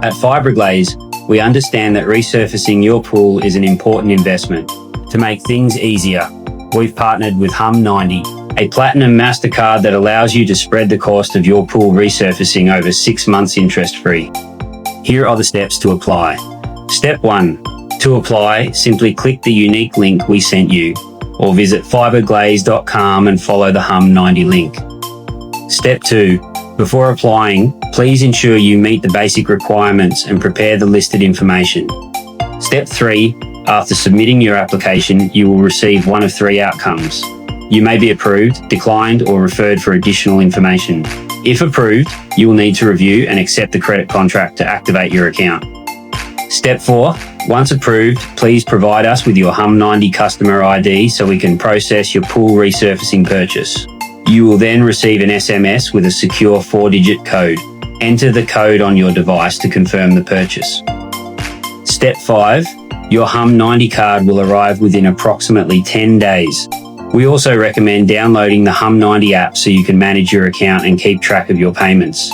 At Fibreglaze, we understand that resurfacing your pool is an important investment. To make things easier, we've partnered with Humm90, a Platinum Mastercard that allows you to spread the cost of your pool resurfacing over 6 months interest-free. Here are the steps to apply. Step 1. To apply, simply click the unique link we sent you, or visit fibreglaze.com and follow the Humm90 link. Step 2. Before applying, please ensure you meet the basic requirements and prepare the listed information. Step 3. After submitting your application, you will receive one of 3 outcomes. You may be approved, declined, or referred for additional information. If approved, you will need to review and accept the credit contract to activate your account. Step 4. Once approved, please provide us with your Humm90 customer ID so we can process your pool resurfacing purchase. You will then receive an SMS with a secure 4-digit code. Enter the code on your device to confirm the purchase. Step 5. Your Humm90 card will arrive within approximately 10 days. We also recommend downloading the Humm90 app so you can manage your account and keep track of your payments.